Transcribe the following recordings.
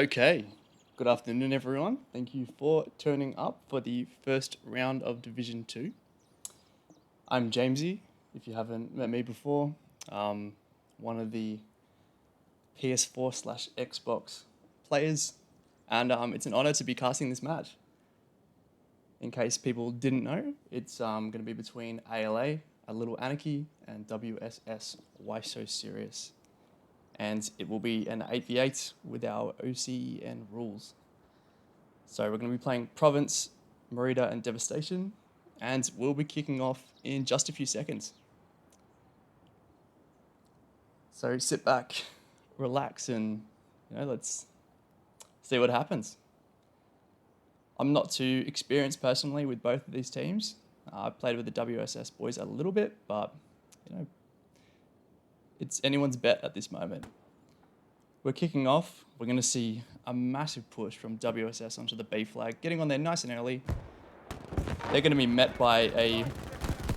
Okay, good afternoon, everyone. Thank you for turning up for the first round of Division 2. I'm Jamesy, if you haven't met me before, one of the PS4 / Xbox players, and it's an honor to be casting this match. In case people didn't know, it's going to be between aLA, A Little Anarchy, and WSS, Why So Serious. And it will be an 8v8 with our OCEN rules. So we're going to be playing Province, Merida, and Devastation, and we'll be kicking off in just a few seconds. So sit back, relax, and let's see what happens. I'm not too experienced personally with both of these teams. I've played with the WSS boys a little bit, but it's anyone's bet at this moment. We're kicking off. We're going to see a massive push from WSS onto the B flag, getting on there nice and early. They're going to be met by a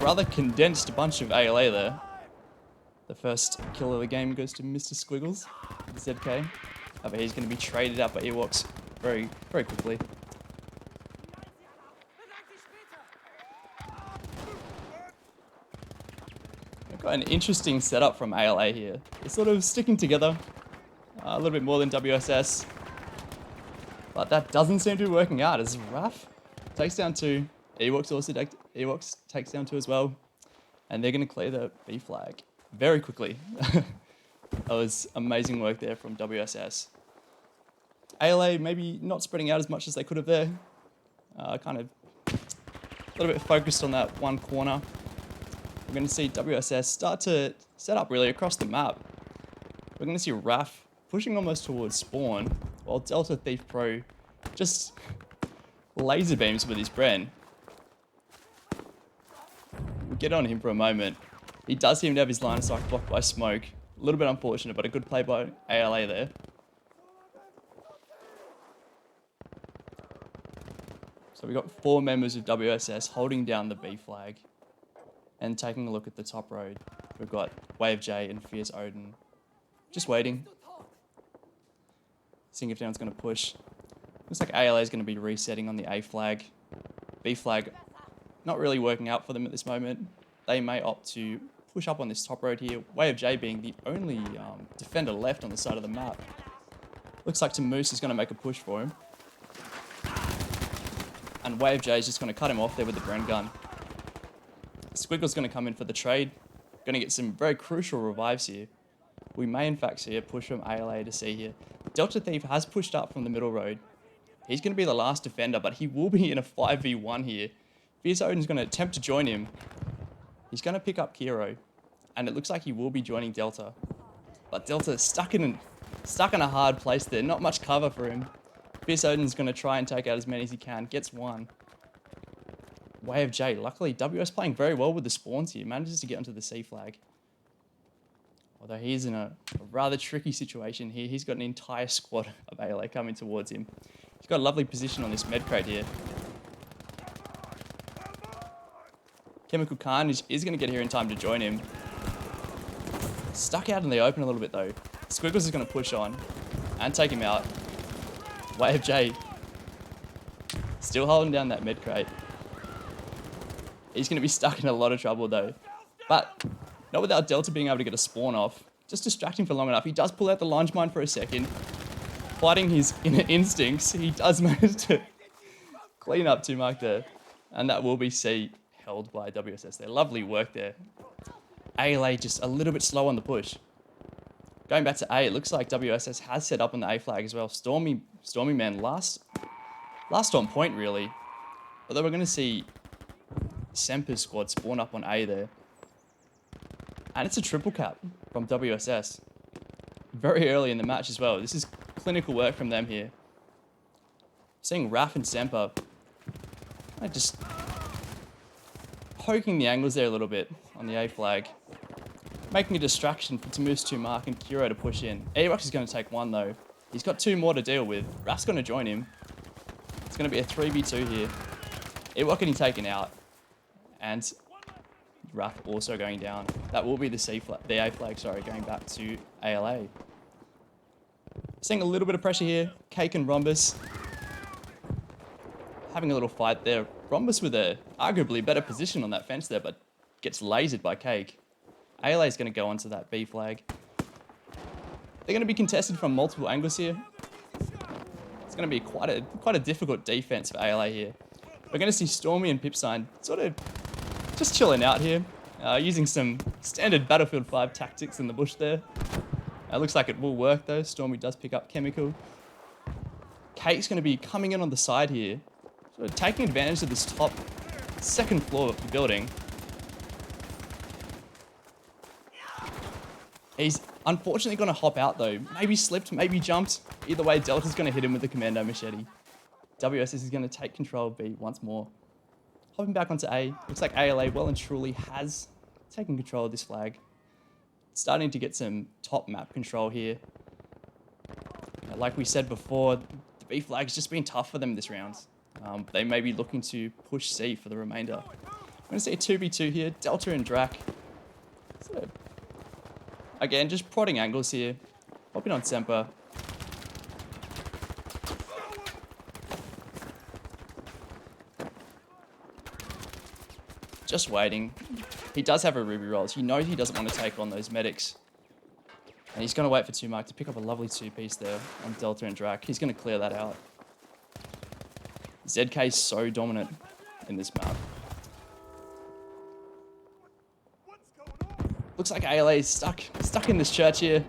rather condensed bunch of aLA there. The first kill of the game goes to Mr. Squiggles, the ZK. However, he's going to be traded out by Ewoks very, very quickly. We've got an interesting setup from aLA here. They're sort of sticking together a little bit more than WSS. But that doesn't seem to be working out as Raf takes down 2. Ewoks takes down 2 as well. And they're going to clear the B flag very quickly. That was amazing work there from WSS. aLA maybe not spreading out as much as they could have there. Kind of a little bit focused on that one corner. We're going to see WSS start to set up really across the map. We're going to see Raf pushing almost towards spawn, while Delta Thief Pro just laser beams with his Bren. We'll get on him for a moment. He does seem to have his line of sight blocked by smoke. A little bit unfortunate, but a good play by aLA there. So we've got 4 members of WSS holding down the B flag and taking a look at the top road. We've got Wave J and Fierce Odin just waiting. Seeing if anyone's going to push. Looks like aLA is going to be resetting on the A flag. B flag not really working out for them at this moment. They may opt to push up on this top road here. Wave J being the only defender left on the side of the map. Looks like Tamoose is going to make a push for him. And Wave J is just going to cut him off there with the Bren gun. Squiggle's going to come in for the trade. Going to get some very crucial revives here. We may in fact see a push from aLA to C here. Delta Thief has pushed up from the middle road. He's going to be the last defender, but he will be in a 5v1 here. Fierce Odin's going to attempt to join him. He's going to pick up Kiro, and it looks like he will be joining Delta. But Delta stuck in a hard place there. Not much cover for him. Fierce Odin's going to try and take out as many as he can. Gets 1. Wave J. Luckily, WS playing very well with the spawns here. Manages to get onto the C flag. Although he's in a rather tricky situation here. He's got an entire squad of aLA coming towards him. He's got a lovely position on this med crate here. Chemical Carnage is going to get here in time to join him. Stuck out in the open a little bit though. Squiggles is going to push on and take him out. Wave J still holding down that med crate. He's going to be stuck in a lot of trouble though. But not without Delta being able to get a spawn off. Just distracting for long enough. He does pull out the lunge mine for a second. Fighting his inner instincts, he does manage to clean up 2 mark there. And that will be C held by WSS there. Lovely work there. aLA just a little bit slow on the push. Going back to A, it looks like WSS has set up on the A flag as well. Stormy Man last on point really. Although we're going to see Semper's squad spawn up on A there. And it's a triple cap from WSS. Very early in the match as well. This is clinical work from them here. Seeing Raf and Semper just poking the angles there a little bit on the A flag. Making a distraction for Tamoose 2 mark and Kiro to push in. Ewoks is going to take 1 though. He's got 2 more to deal with. Raf's going to join him. It's going to be a 3v2 here. Ewok getting taken out. And Raf also going down. That will be the A flag, going back to aLA. Seeing a little bit of pressure here. Cake and Rhombus having a little fight there. Rhombus with a arguably better position on that fence there, but gets lasered by Cake. aLA is going to go onto that B flag. They're going to be contested from multiple angles here. It's going to be quite a difficult defense for aLA here. We're going to see Stormy and Pipsign sort of just chilling out here, using some standard Battlefield 5 tactics in the bush there. It looks like it will work though. Stormy does pick up Chemical. Cake's going to be coming in on the side here, sort of taking advantage of this top second floor of the building. He's unfortunately going to hop out though. Maybe slipped, maybe jumped. Either way, Delta's going to hit him with the commando machete. WSS is going to take control of B once more. Hopping back onto A. Looks like aLA well and truly has taken control of this flag. Starting to get some top map control here. Like we said before, the B flag's just been tough for them this round. They may be looking to push C for the remainder. I'm going to see a 2v2 here. Delta and Drac. So, again, just prodding angles here. Hopping on Semper. Just waiting. He does have a Ruby Rolls. He knows he doesn't want to take on those medics. And he's going to wait for 2Mark to pick up a lovely 2-piece there on Delta and Drac. He's going to clear that out. ZK is so dominant in this map. Looks like aLA is stuck in this church here.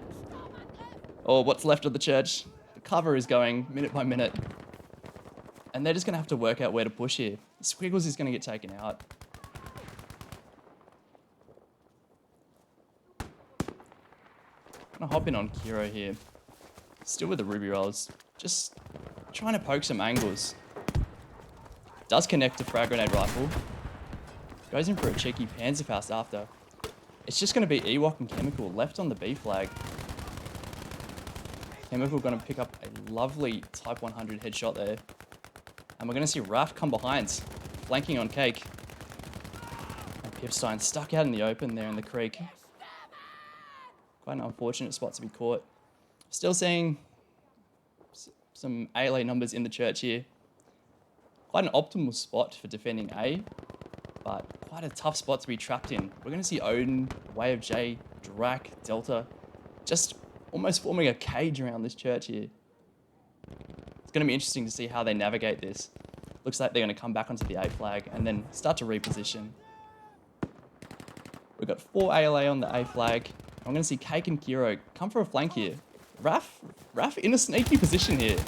Or what's left of the church. The cover is going minute by minute. And they're just going to have to work out where to push here. Squiggles is going to get taken out. Gonna hop in on Kiro here. Still with the Ruby Rolls. Just trying to poke some angles. Does connect to Frag Grenade Rifle. Goes in for a cheeky Panzerfaust after. It's just going to be Ewok and Chemical left on the B flag. Chemical going to pick up a lovely Type 100 headshot there. And we're going to see Raf come behind, flanking on Cake. And Pipstein stuck out in the open there in the creek. Quite an unfortunate spot to be caught. Still seeing some aLA numbers in the church here. Quite an optimal spot for defending A, but quite a tough spot to be trapped in. We're going to see Odin, Way of J, Drac, Delta, just almost forming a cage around this church here. It's going to be interesting to see how they navigate this. Looks like they're going to come back onto the A flag and then start to reposition. We've got 4 aLA on the A flag. I'm going to see Cake and Kiro come for a flank here. Raf in a sneaky position here.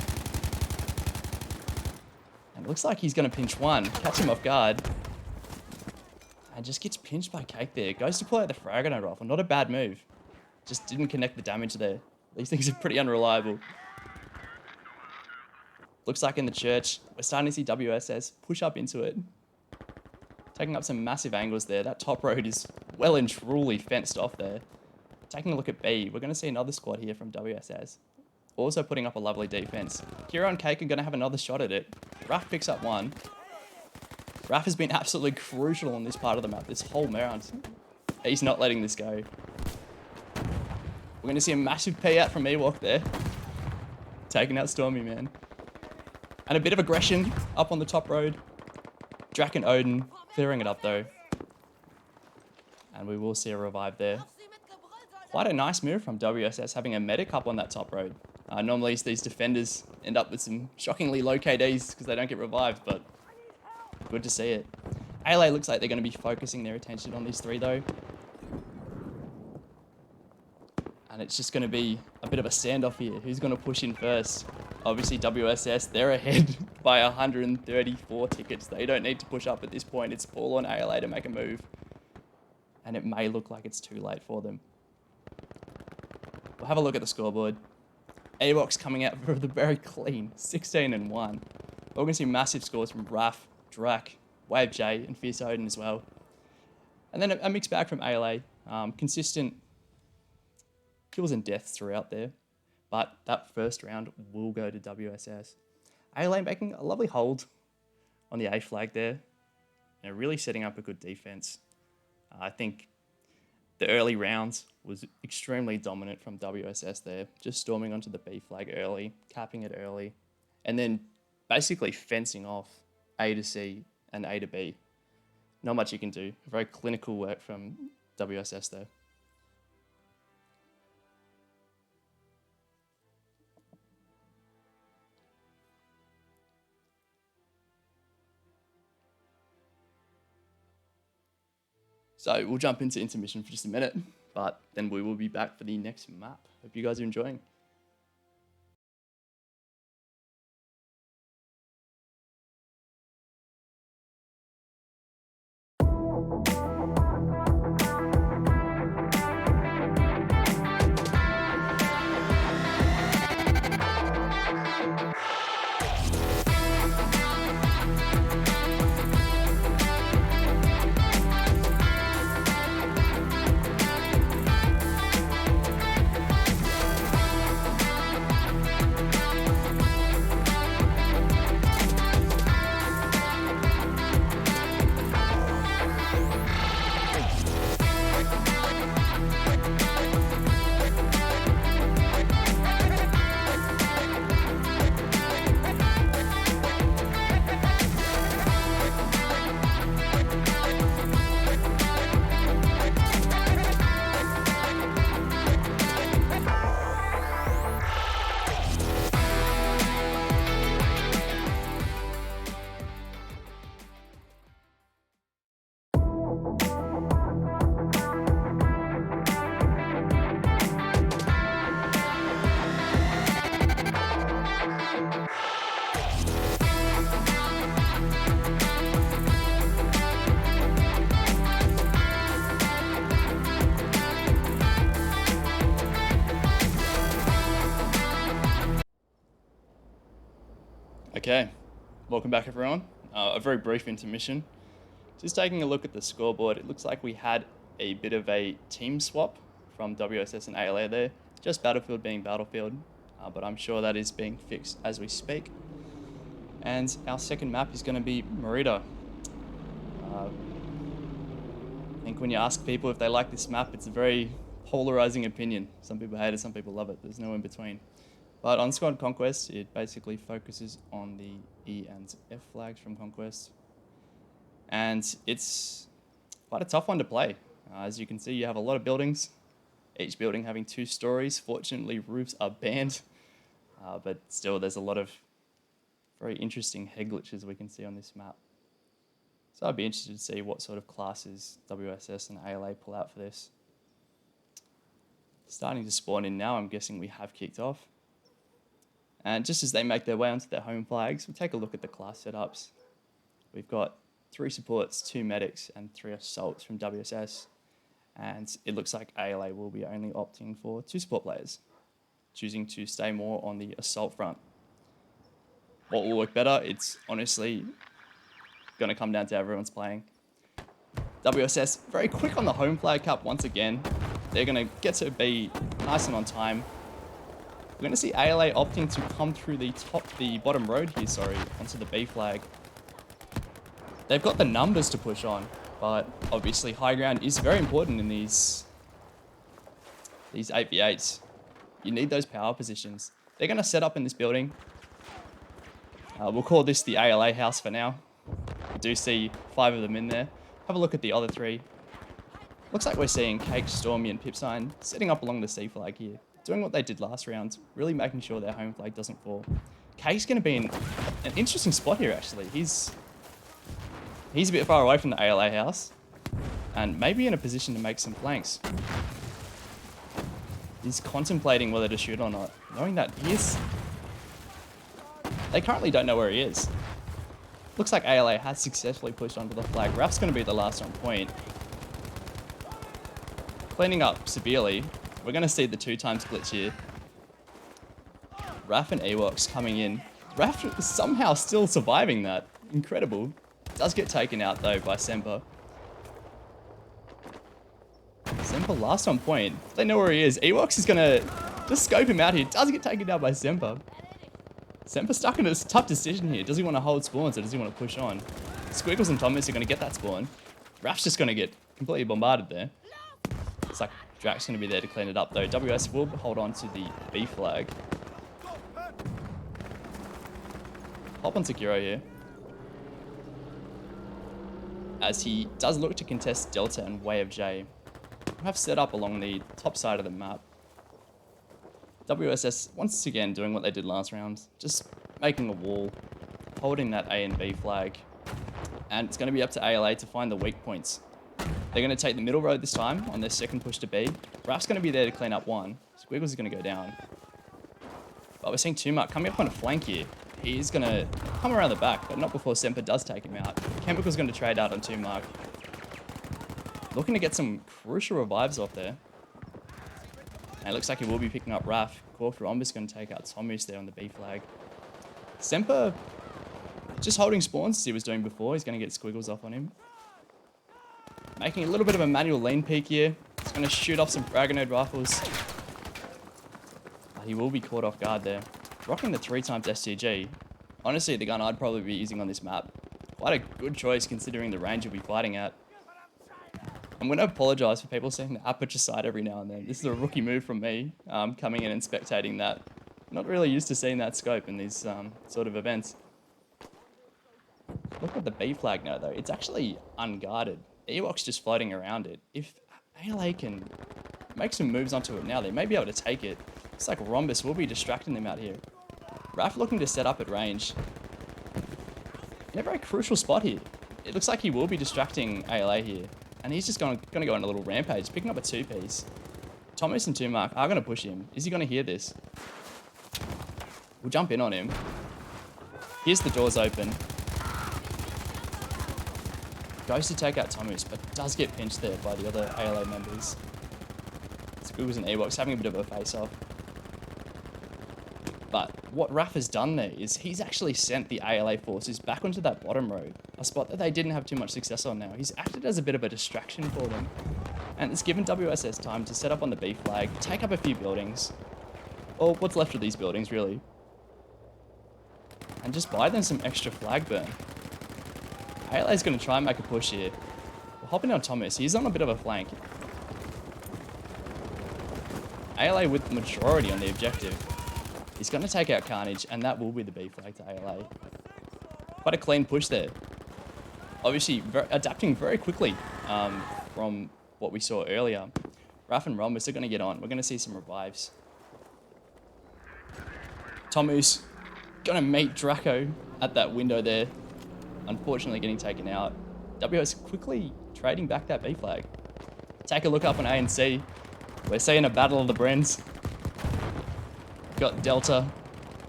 And it looks like he's going to pinch one, catch him off guard. And just gets pinched by Cake there. Goes to pull out the Frag Grenade Rifle. Not a bad move. Just didn't connect the damage there. These things are pretty unreliable. Looks like in the church, we're starting to see WSS push up into it. Taking up some massive angles there. That top road is well and truly fenced off there. Taking a look at B, we're going to see another squad here from WSS. Also putting up a lovely defense. Kiro and Cake are going to have another shot at it. Raf picks up one. Raf has been absolutely crucial on this part of the map, this whole round. He's not letting this go. We're going to see a massive P out from Ewok there. Taking out Stormy, man. And a bit of aggression up on the top road. Drac and Odin clearing it up though. And we will see a revive there. Quite a nice move from WSS having a medic up on that top road. Normally these defenders end up with some shockingly low KDs because they don't get revived, but good to see it. aLA looks like they're going to be focusing their attention on these 3 though. And it's just going to be a bit of a standoff here. Who's going to push in first? Obviously WSS, they're ahead by 134 tickets. They don't need to push up at this point. It's all on aLA to make a move. And it may look like it's too late for them. We'll have a look at the scoreboard. Ewok's coming out for the very clean 16-1. We're going to see massive scores from Raf, Drac, Wave J, and Fierce Odin as well. And then a mixed bag from aLA. Consistent kills and deaths throughout there. But that first round will go to WSS. aLA making a lovely hold on the A flag there. Really setting up a good defense. I think the early rounds was extremely dominant from WSS there, just storming onto the B flag early, capping it early, and then basically fencing off A to C and A to B. Not much you can do. Very clinical work from WSS there. So we'll jump into intermission for just a minute, but then we will be back for the next map. Hope you guys are enjoying. Okay, welcome back everyone. A very brief intermission. Just taking a look at the scoreboard, it looks like we had a bit of a team swap from WSS and aLA there. Just Battlefield being Battlefield, but I'm sure that is being fixed as we speak. And our second map is going to be Merida. I think when you ask people if they like this map, it's a very polarizing opinion. Some people hate it, some people love it. There's no in between. But on Squad Conquest, it basically focuses on the E and F flags from Conquest. And it's quite a tough one to play. As you can see, you have a lot of buildings, each building having 2 stories. Fortunately, roofs are banned, but still there's a lot of very interesting head glitches we can see on this map. So I'd be interested to see what sort of classes WSS and aLA pull out for this. Starting to spawn in now, I'm guessing we have kicked off. And just as they make their way onto their home flags, we'll take a look at the class setups. We've got 3 supports, 2 medics, and 3 assaults from WSS. And it looks like aLA will be only opting for 2 support players, choosing to stay more on the assault front. What will work better? It's honestly going to come down to everyone's playing. WSS, very quick on the home flag cup once again. They're going to get to be nice and on time. We're going to see aLA opting to come through the bottom road here, onto the B flag. They've got the numbers to push on, but obviously high ground is very important in these 8v8s. You need those power positions. They're going to set up in this building. We'll call this the aLA house for now. We do see 5 of them in there. Have a look at the other 3. Looks like we're seeing Cake, Stormy, and Pipsign setting up along the C flag here, doing what they did last round, really making sure their home flag doesn't fall. Cake's going to be in an interesting spot here, actually. He's a bit far away from the aLA house, and maybe in a position to make some flanks. He's contemplating whether to shoot or not, knowing that they currently don't know where he is. Looks like aLA has successfully pushed onto the flag. Raf's going to be the last on point. Cleaning up severely. We're going to see the 2 times glitch here. Raf and Ewoks coming in. Raf is somehow still surviving that. Incredible. Does get taken out though by Semper. Semper last on point. They know where he is. Ewoks is going to just scope him out here. Does get taken out by Semper. Semper's stuck in a tough decision here. Does he want to hold spawns or does he want to push on? Squiggles and Thomas are going to get that spawn. Raf's just going to get completely bombarded there. Looks like Drax going to be there to clean it up, though. WS will hold on to the B flag. Hop onto Giro here, as he does look to contest Delta and Way of J. Have set up along the top side of the map. WSS once again doing what they did last round, just making a wall, holding that A and B flag, and it's going to be up to aLA to find the weak points. They're going to take the middle road this time on their second push to B. Raf's going to be there to clean up one. Squiggles is going to go down. But we're seeing Tumark coming up on a flank here. He's going to come around the back, but not before Semper does take him out. Chemical's going to trade out on Tumark. Looking to get some crucial revives off there. And it looks like he will be picking up Raf. Cork Rhombus going to take out Tomus there on the B flag. Semper just holding spawns as he was doing before. He's going to get Squiggles off on him. Making a little bit of a manual lean peek here. He's going to shoot off some Fragonode rifles. But he will be caught off guard there. Rocking the 3x STG. Honestly, the gun I'd probably be using on this map. Quite a good choice considering the range you'll be fighting at. I'm going to apologise for people seeing the aperture sight every now and then. This is a rookie move from me, coming in and spectating that. Not really used to seeing that scope in these sort of events. Look at the B flag now, though. It's actually unguarded. Ewok's just floating around it. If aLA can make some moves onto it now, they may be able to take it. It's like Rhombus will be distracting them out here. Raf looking to set up at range. In a very crucial spot here. It looks like he will be distracting aLA here. And he's just going to go on a little rampage, picking up a 2-piece. Tomus and Tumark are going to push him. Is he going to hear this? We'll jump in on him. Here's the doors open. Goes to take out Tomus, but does get pinched there by the other aLA members. Squiggles and Ewoks having a bit of a face-off. But what Raf has done there is he's actually sent the aLA forces back onto that bottom road, a spot that they didn't have too much success on now. He's acted as a bit of a distraction for them. And it's given WSS time to set up on the B flag, take up a few buildings. Or what's left of these buildings, really. And just buy them some extra flag burn. aLA is going to try and make a push here. We're hopping on Tomus. He's on a bit of a flank. aLA with the majority on the objective. He's going to take out Carnage, and that will be the B flag to aLA. Quite a clean push there. Obviously, adapting very quickly from what we saw earlier. Raf and Rhombus are going to get on. We're going to see some revives. Tomus going to meet Draco at that window there. Unfortunately getting taken out. WS quickly trading back that B flag. Take a look up on A and C. We're seeing a battle of the Brens. Got Delta,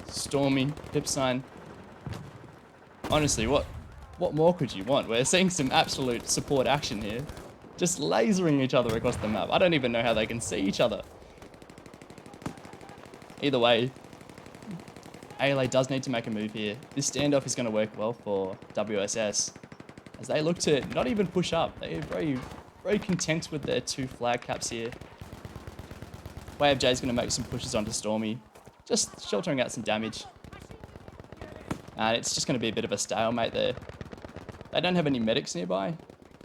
Stormy, Pipsign. Honestly, what more could you want? We're seeing some absolute support action here. Just lasering each other across the map. I don't even know how they can see each other. Either way, aLA does need to make a move here. This standoff is going to work well for WSS, as they look to not even push up. They're very, very content with their 2 flag caps here. Way of J is going to make some pushes onto Stormy, just sheltering out some damage. And it's just going to be a bit of a stalemate there. They don't have any medics nearby,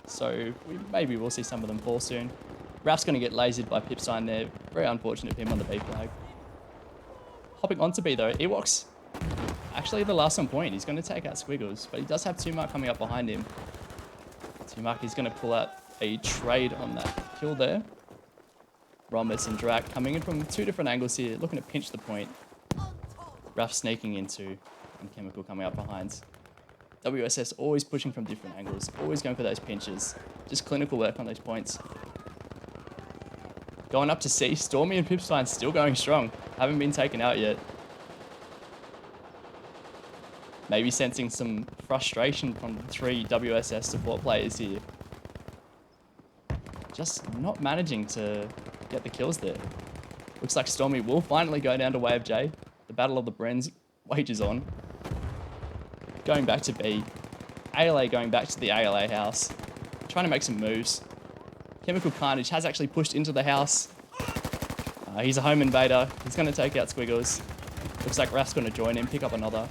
so maybe we'll see some of them fall soon. Raf's going to get lasered by Pipsign there. Very unfortunate for him on the B flag. Hopping onto B though, Ewok's actually the last on point. He's going to take out Squiggles, but he does have Tumark coming up behind him. Tumark is going to pull out a trade on that kill there. Rhombus and Drac coming in from 2 different angles here, looking to pinch the point. Raf sneaking into, and Chemical coming up behind. WSS always pushing from different angles, always going for those pinches. Just clinical work on those points. Going up to C, Stormy and Pipsign still going strong. Haven't been taken out yet. Maybe sensing some frustration from the 3 WSS support players here. Just not managing to get the kills there. Looks like Stormy will finally go down to Way of J. The Battle of the Brens wages on. Going back to B. aLA going back to the aLA house. Trying to make some moves. Chemical Carnage has actually pushed into the house. He's a home invader. He's going to take out Squiggles. Looks like Raf's going to join him, pick up another.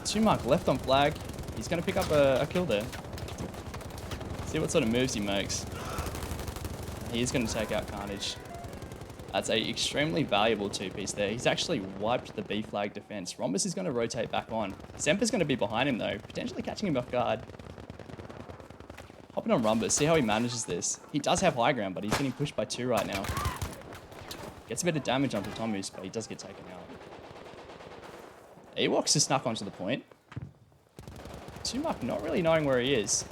Tumark left on flag. He's going to pick up a kill there. See what sort of moves he makes. He is going to take out Carnage. That's a extremely valuable two-piece there. He's actually wiped the B flag defense. Rhombus is going to rotate back on. Semper's going to be behind him though, potentially catching him off guard. Hopping on Rhombus, see how he manages this. He does have high ground, but he's getting pushed by 2 right now. Gets a bit of damage onto Tomus, but he does get taken out. Ewoks is snuck onto the point. Tumark not really knowing where he is.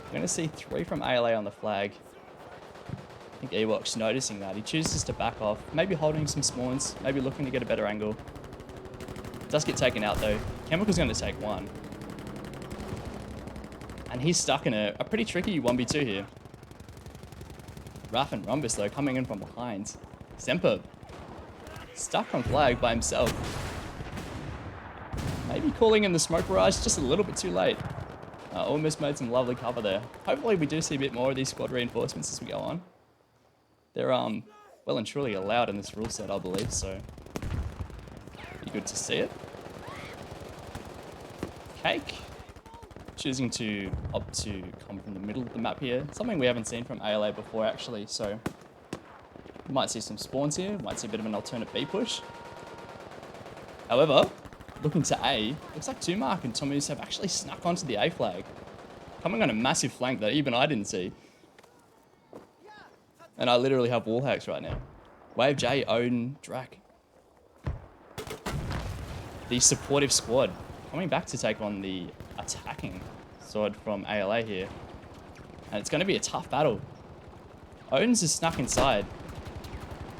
We're going to see 3 from aLA on the flag. I think Ewok's noticing that. He chooses to back off, maybe holding some spawns, maybe looking to get a better angle. Does get taken out though. Chemical's going to take 1. And he's stuck in a pretty tricky 1v2 here. Raph and Rhombus though coming in from behind. Semper stuck on flag by himself. Maybe calling in the smoke barrage just a little bit too late. Almost made some lovely cover there. Hopefully we do see a bit more of these squad reinforcements as we go on. They're well and truly allowed in this rule set, I believe, so be good to see it. Cake choosing to opt to come from the middle of the map here. Something we haven't seen from aLA before actually, so we might see some spawns here, might see a bit of an alternate B push. However, looking to A, looks like Tumark and Tomus have actually snuck onto the A flag. Coming on a massive flank that even I didn't see. And I literally have wall hacks right now. Wave J, Odin, Drak. The supportive squad coming back to take on the attacking sword from aLA here. And it's going to be a tough battle. Odin's is snuck inside.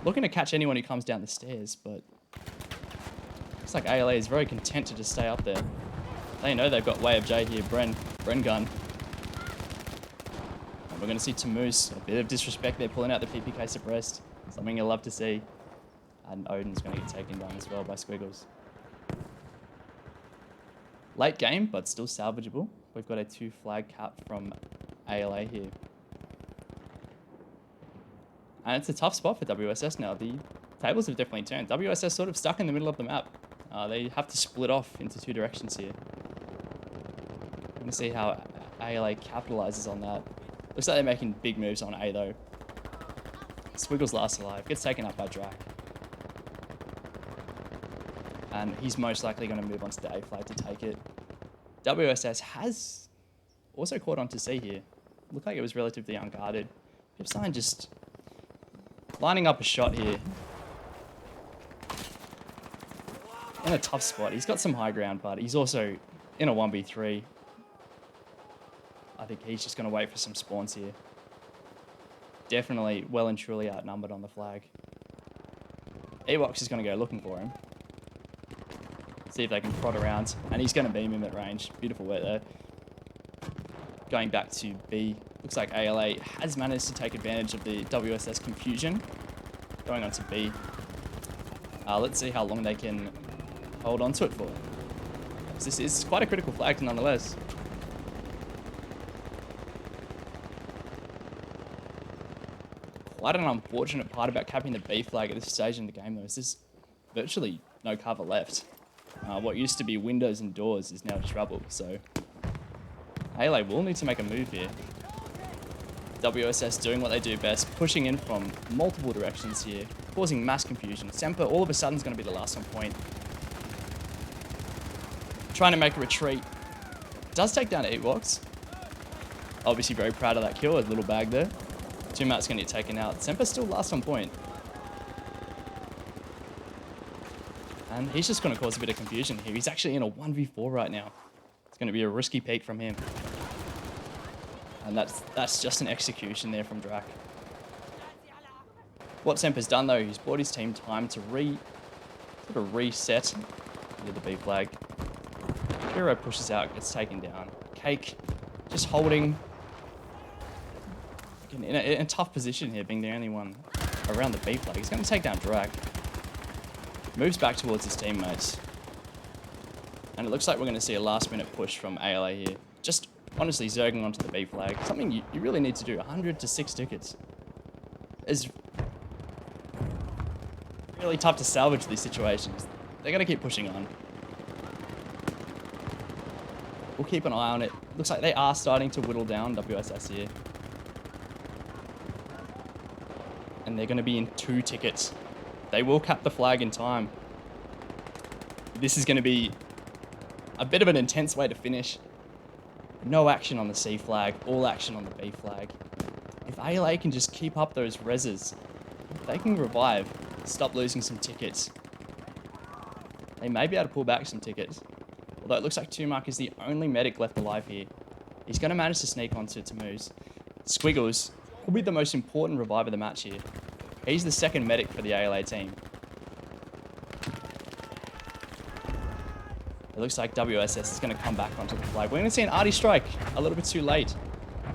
Looking to catch anyone who comes down the stairs, but looks like aLA is very content to just stay up there. They know they've got Wave J here, Bren gun. And we're going to see Tomus, a bit of disrespect there, pulling out the PPK suppressed. Something you'll love to see. And Odin's going to get taken down as well by Squiggles. Late game, but still salvageable. We've got a 2 flag cap from aLA here. And it's a tough spot for WSS now. The tables have definitely turned. WSS sort of stuck in the middle of the map. They have to split off into 2 directions here. We're going to see how aLA capitalizes on that. Looks like they're making big moves on A though. Squiggles last alive. Gets taken up by Drak. And he's most likely going to move onto the A flag to take it. WSS has also caught on to C here. Looked like it was relatively unguarded. Pipsign just lining up a shot here. In a tough spot. He's got some high ground, but he's also in a 1v3. I think he's just going to wait for some spawns here. Definitely well and truly outnumbered on the flag. Ewoks is going to go looking for him. See if they can prod around. And he's going to beam him at range. Beautiful work there. Going back to B. Looks like aLA has managed to take advantage of the WSS confusion. Going on to B. Let's see how long they can hold on to it for. This is quite a critical flag nonetheless. Quite an unfortunate part about capping the B flag at this stage in the game though is there's virtually no cover left. What used to be windows and doors is now trouble, so aLA will need to make a move here. WSS doing what they do best, pushing in from multiple directions here, causing mass confusion. Semper all of a sudden is going to be the last on point. Trying to make a retreat. Does take down Ewoks. Obviously very proud of that kill, a little bag there. Tumark's going to get taken out. Semper's still last on point. And he's just going to cause a bit of confusion here. He's actually in a 1v4 right now. It's going to be a risky peek from him. And that's just an execution there from Drak. What Semper's done though, he's bought his team time to reset with the B flag. Hero pushes out, gets taken down. Cake just holding in a tough position here, being the only one around the B flag. He's going to take down Drak. Moves back towards his teammates. And it looks like we're going to see a last minute push from aLA here. Just honestly zerging onto the B flag. Something you really need to do. 100 to 6 tickets. It's really tough to salvage these situations. They're going to keep pushing on. We'll keep an eye on it. Looks like they are starting to whittle down WSS here. And they're going to be in 2 tickets. They will cap the flag in time. This is going to be a bit of an intense way to finish. No action on the C flag, all action on the B flag. If aLA can just keep up those reses, they can revive, stop losing some tickets. They may be able to pull back some tickets. Although it looks like Tumark is the only medic left alive here. He's going to manage to sneak onto Tammuz. Squiggles will be the most important revive of the match here. He's the second medic for the aLA team. It looks like WSS is going to come back onto the flag. We're going to see an arty strike a little bit too late.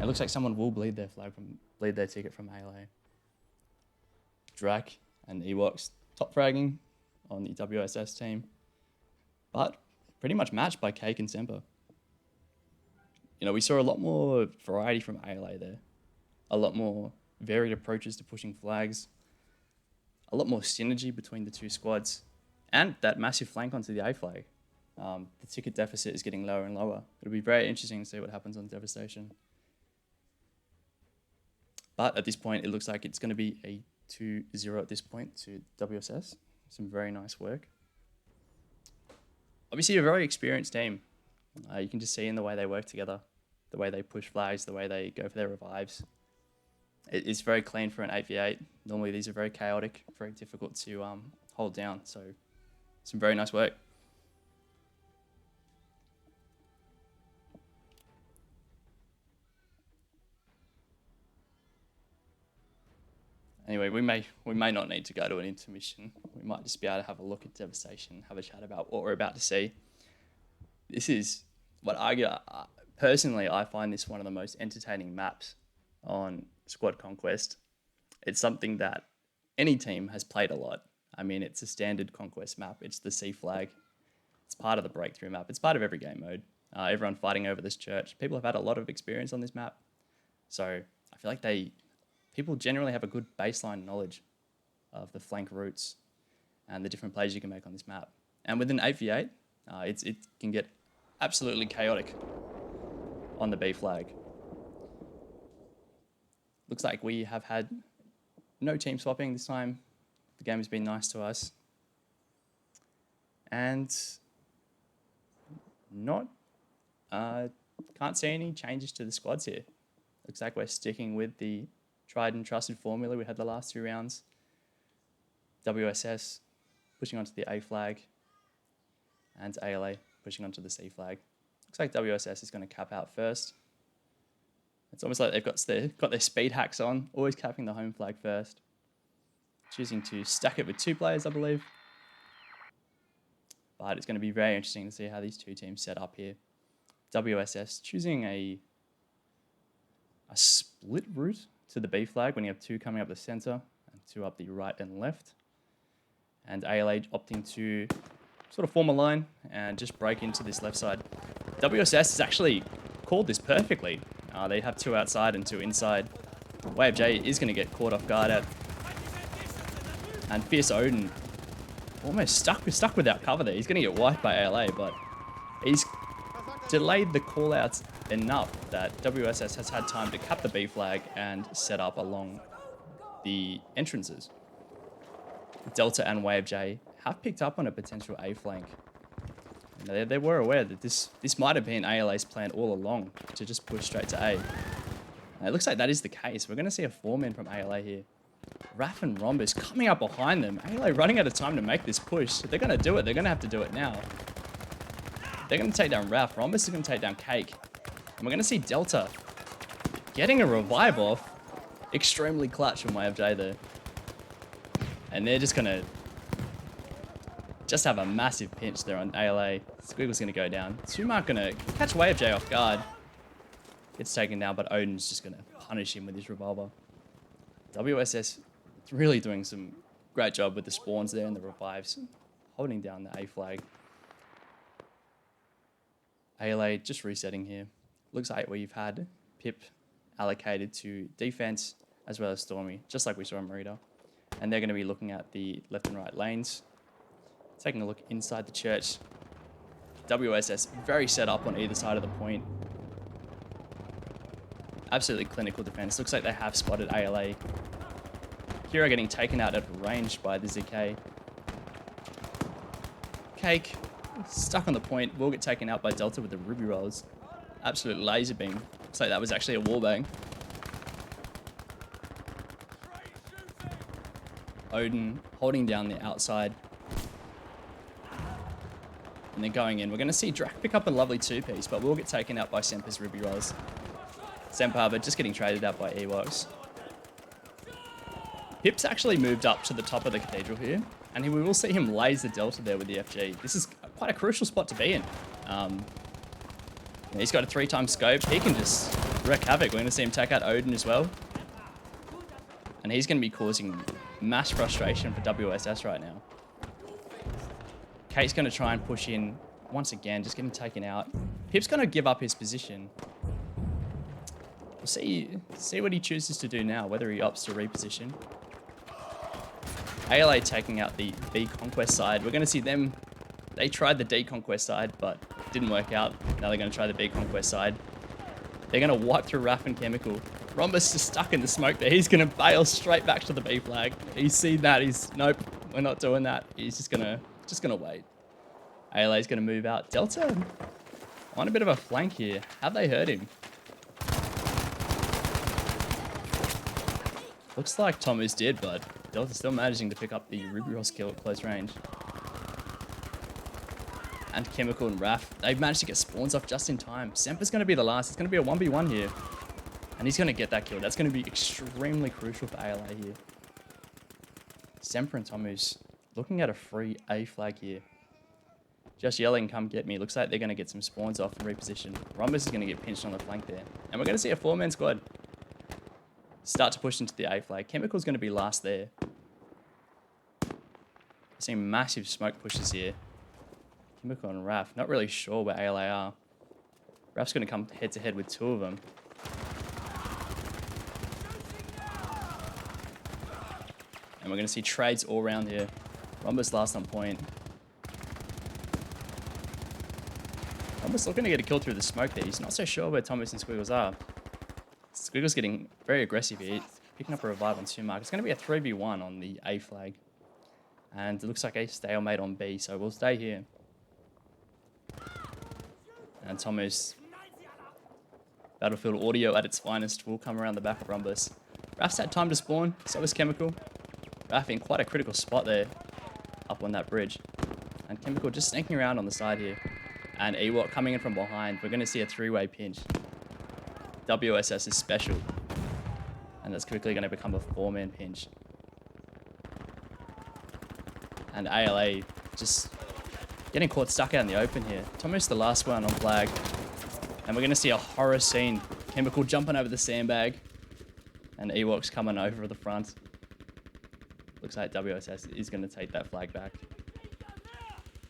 It looks like someone will bleed their ticket from aLA. Drac and Ewoks top fragging on the WSS team. But pretty much matched by Cake and Semper. You know, we saw a lot more variety from aLA there. A lot more varied approaches to pushing flags. A lot more synergy between the 2 squads. And that massive flank onto the A flag. The ticket deficit is getting lower and lower. It'll be very interesting to see what happens on Devastation. But at this point, it looks like it's going to be a 2-0 at this point to WSS. Some very nice work. Obviously, a very experienced team. You can just see in the way they work together, the way they push flags, the way they go for their revives. It's very clean for an 8v8. Normally, these are very chaotic, very difficult to hold down. So, some very nice work. Anyway, we may not need to go to an intermission. We might just be able to have a look at Devastation, have a chat about what we're about to see. This is what personally, I find this one of the most entertaining maps on Squad Conquest. It's something that any team has played a lot. I mean, it's a standard Conquest map. It's the C flag. It's part of the breakthrough map. It's part of every game mode. Everyone fighting over this church. People have had a lot of experience on this map. So I feel like people generally have a good baseline knowledge of the flank routes and the different plays you can make on this map. And with an 8v8, it can get absolutely chaotic on the B flag. Looks like we have had no team swapping this time. The game has been nice to us. And can't see any changes to the squads here. Looks like we're sticking with the tried and trusted formula we had the last 2 rounds. WSS pushing onto the A flag and aLA pushing onto the C flag. Looks like WSS is going to cap out first. It's almost like they've got their speed hacks on, always capping the home flag first. Choosing to stack it with 2 players, I believe. But it's going to be very interesting to see how these 2 teams set up here. WSS choosing a split route to the B flag when you have 2 coming up the center and 2 up the right and left. And aLA opting to sort of form a line and just break into this left side. WSS has actually called this perfectly. They have 2 outside and 2 inside. WaveJ is going to get caught off guard at. And Fierce Odin almost stuck without cover there. He's going to get wiped by aLA, but he's delayed the call-outs enough that WSS has had time to cap the B flag and set up along the entrances. Delta and WaveJ have picked up on a potential A flank. And they were aware that this might have been aLA's plan all along, to just push straight to A. And it looks like that is the case. We're going to see a 4-man from aLA here. Raph and Rhombus coming up behind them. aLA running out of time to make this push. If they're going to do it, they're going to have to do it now. They're going to take down Raph. Rhombus is going to take down Cake. And we're going to see Delta getting a revive off. Extremely clutch from WaveJ there. And they're just going to have a massive pinch there on aLA. Squiggle's going to go down. Tumark going to catch WaveJ off guard. Gets taken down, but Odin's just going to punish him with his revolver. WSS is really doing some great job with the spawns there and the revives. Holding down the A flag. aLA just resetting here. Looks like we've had Pip allocated to defense as well as Stormy, just like we saw in Merida. And they're going to be looking at the left and right lanes. Taking a look inside the church. WSS very set up on either side of the point. Absolutely clinical defense. Looks like they have spotted aLA. Kira getting taken out at range by the ZK. Cake stuck on the point. Will get taken out by Delta with the ruby rolls. Absolute laser beam. Looks like that was actually a wallbang. Odin holding down the outside. And then going in. We're going to see Drak pick up a lovely two-piece, but we'll get taken out by Semper's ruby rolls. Semper, but just getting traded out by Ewoks. Pip's actually moved up to the top of the cathedral here, and we will see him laser Delta there with the FG. This is quite a crucial spot to be in. He's got a 3-time scope. He can just wreak havoc. We're going to see him take out Odin as well. And he's going to be causing mass frustration for WSS right now. Kate's going to try and push in once again, just getting taken out. Pip's going to give up his position. We'll see what he chooses to do now, whether he opts to reposition. aLA taking out the B Conquest side. We're going to see them. They tried the D Conquest side, but it didn't work out. Now they're going to try the B Conquest side. They're going to wipe through Raph and Chemical. Rhombus just stuck in the smoke there. He's going to bail straight back to the B flag. He's seen that. He's, nope, we're not doing that. He's just going to wait. aLA's going to move out. Delta on a bit of a flank here. Have they heard him? Looks like Tomu's did, but Delta's still managing to pick up the Ruby Ross kill at close range. And Chemical and Raph, they've managed to get spawns off just in time. Semper's going to be the last. It's going to be a 1v1 here. And he's going to get that kill. That's going to be extremely crucial for aLA here. Semper and Tomu's looking at a free A flag here. Just yelling, come get me. Looks like they're going to get some spawns off and reposition. Rhombus is going to get pinched on the flank there. And we're going to see a 4-man squad start to push into the A flag. Chemical's going to be last there. Seeing massive smoke pushes here. Chemical and Raph, not really sure where aLA are. Raph's going to come head to head with 2 of them. And we're going to see trades all around here. Rhombus last on point. Rhombus looking to get a kill through the smoke there. He's not so sure where Thomas and Squiggles are. Squiggles getting very aggressive here. He's picking up a revive on 2 mark. It's going to be a 3v1 on the A flag. And it looks like a stalemate on B, so we'll stay here. And Thomas, Battlefield audio at its finest, will come around the back of Rhombus. Raph's had time to spawn, so is Chemical. Raph in quite a critical spot there, up on that bridge. And Chemical just sneaking around on the side here. And Ewok coming in from behind. We're going to see a 3-way pinch. WSS is special. And that's quickly going to become a 4-man pinch. And aLA just getting caught stuck out in the open here. Tomu's the last one on flag. And we're going to see a horror scene. Chemical jumping over the sandbag. And Ewok's coming over the front. Looks like WSS is going to take that flag back.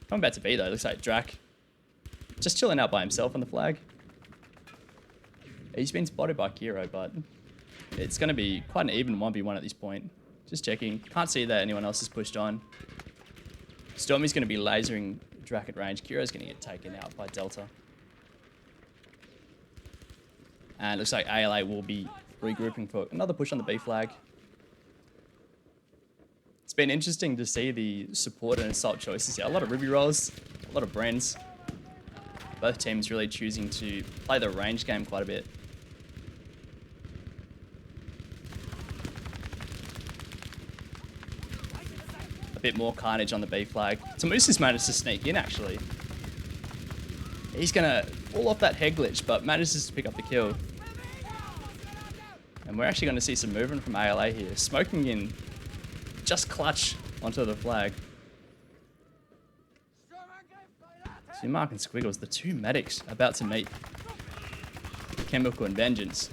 Coming back to B though. Looks like Drak just chilling out by himself on the flag. He's been spotted by Kiro, but it's going to be quite an even 1v1 at this point. Just checking. Can't see that anyone else has pushed on. Stormy's going to be lasering Drak at range. Kiro's going to get taken out by Delta. And it looks like aLA will be regrouping for another push on the B flag. It's been interesting to see the support and assault choices here. A lot of Ruby rolls, a lot of Brens. Both teams really choosing to play the range game quite a bit. A bit more carnage on the B flag. Tamusa's managed to sneak in actually. He's gonna fall off that head glitch, but manages to pick up the kill. And we're actually gonna see some movement from aLA here. Smoking in just clutch onto the flag. So Mark and Squiggles, the 2 medics about to meet Chemical and Vengeance.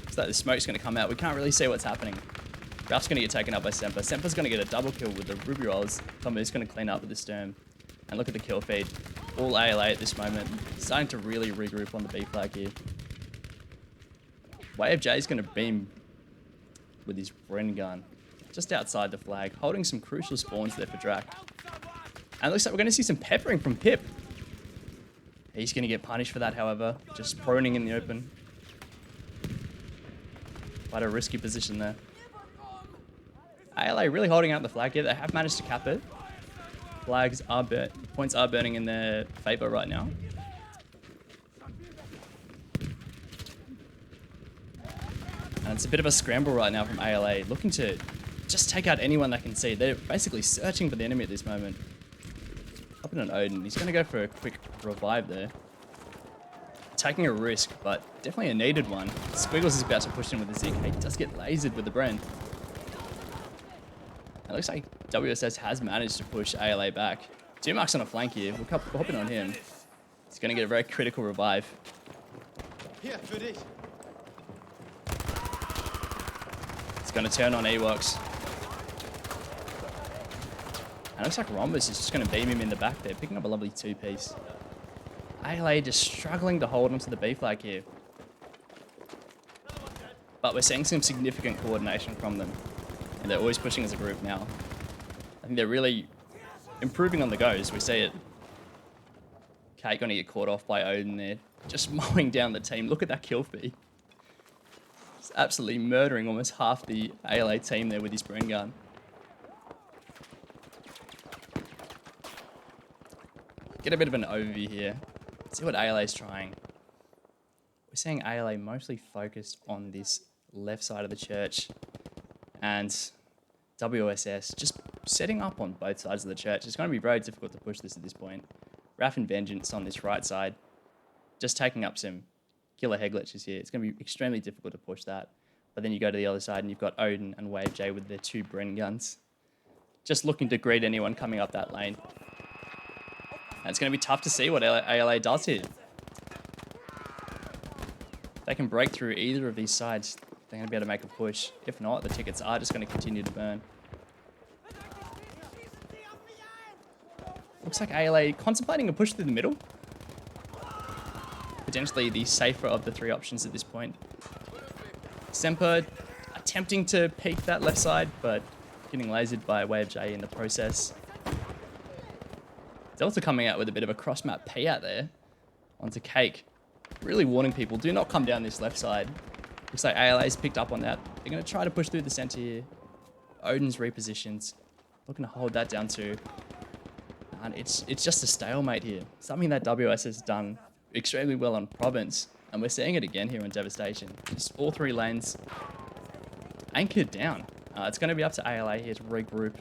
So that the smoke's going to come out. We can't really see what's happening. Ralph's going to get taken up by Semper. Semper's going to get a double kill with the Ruby Rolls. Tomu's going to clean up with the Sturm. And look at the kill feed. All aLA at this moment. Starting to really regroup on the B flag here. WaveJ's going to beam with his Bren gun just outside the flag, holding some crucial spawns there for Drak. And it looks like we're going to see some peppering from Pip. He's going to get punished for that, however. Just proning in the open. Quite a risky position there. aLA really holding out the flag here. They have managed to cap it. Points are burning in their favor right now. And it's a bit of a scramble right now from aLA, looking to just take out anyone they can see. They're basically searching for the enemy at this moment. Up in an Odin. He's going to go for a quick revive there. Taking a risk, but definitely a needed one. Squiggles is about to push in with the Zeke. He does get lasered with the Bren. It looks like WSS has managed to push aLA back. 2 marks on a flank here. We'll hop in on him. He's going to get a very critical revive. Here, für dich. It's going to turn on Ewoks. And it looks like Rhombus is just going to beam him in the back there, picking up a lovely 2-piece. aLA just struggling to hold onto the B flag here. But we're seeing some significant coordination from them. And they're always pushing as a group now. I think they're really improving on the goes. We see it. Kate going to get caught off by Odin there. Just mowing down the team. Look at that kill feed. He's absolutely murdering almost half the aLA team there with his Bren gun. Get a bit of an overview here. See what aLA is trying. We're seeing aLA mostly focused on this left side of the church. And WSS just setting up on both sides of the church. It's going to be very difficult to push this at this point. Raph and Vengeance on this right side. Just taking up some killer head glitches here. It's going to be extremely difficult to push that. But then you go to the other side and you've got Odin and Wave J with their 2 Bren guns. Just looking to greet anyone coming up that lane. And it's going to be tough to see what aLA does here. They can break through either of these sides. They're going to be able to make a push. If not, the tickets are just going to continue to burn. Looks like aLA contemplating a push through the middle. Potentially the safer of the 3 options at this point. Semper attempting to peek that left side, but getting lasered by Wave J in the process. Delta coming out with a bit of a cross-map payout there onto Cake. Really warning people, do not come down this left side. Looks like aLA's picked up on that. They're going to try to push through the center here. Odin's repositions. Looking to hold that down too. And it's just a stalemate here. Something that WS has done extremely well on Province. And we're seeing it again here on Devastation. Just all 3 lanes anchored down. It's going to be up to aLA here to regroup.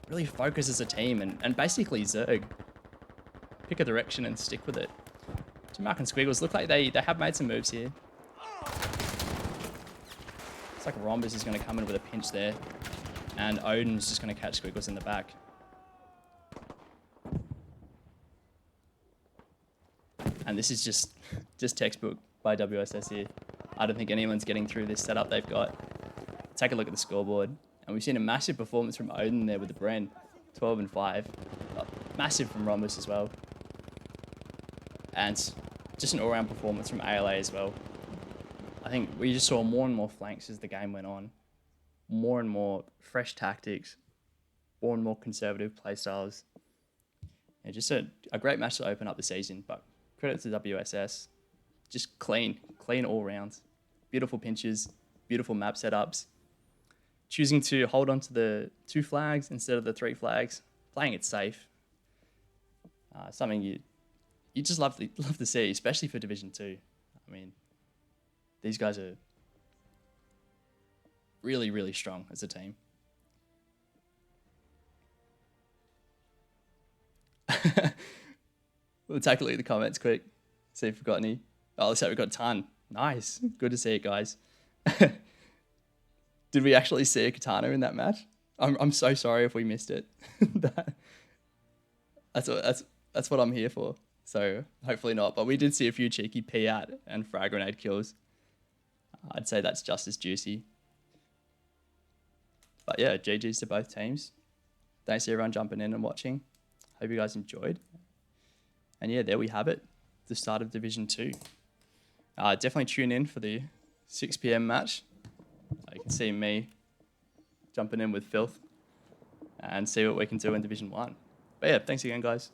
Really focus as a team and basically Zerg. Pick a direction and stick with it. Mark and Squiggles look like they have made some moves here. Looks like Rhombus is going to come in with a pinch there. And Odin's just going to catch Squiggles in the back. And this is just textbook by WSS here. I don't think anyone's getting through this setup they've got. Take a look at the scoreboard. And we've seen a massive performance from Odin there with the Bren. 12 and 5. Massive from Rhombus as well. And just an all-round performance from aLA as well. I think we just saw more and more flanks as the game went on. More and more fresh tactics. More and more conservative playstyles. Yeah, just a great match to open up the season, but credit to WSS. Just clean all rounds. Beautiful pinches, beautiful map setups. Choosing to hold on to the 2 flags instead of the 3 flags. Playing it safe. Something you just love to see, especially for Division 2. I mean, these guys are really, really strong as a team. We'll take a look at the comments quick, see if we've got any. Oh, looks like we've got a ton. Nice. Good to see it, guys. Did we actually see a katana in that match? I'm so sorry if we missed it. That's what I'm here for. So hopefully not. But we did see a few cheeky P-out and frag grenade kills. I'd say that's just as juicy. But yeah, GG's to both teams. Thanks to everyone jumping in and watching. Hope you guys enjoyed. And yeah, there we have it. The start of Division 2. Definitely tune in for the 6 PM match. You can see me jumping in with Filth and see what we can do in Division 1. But yeah, thanks again, guys.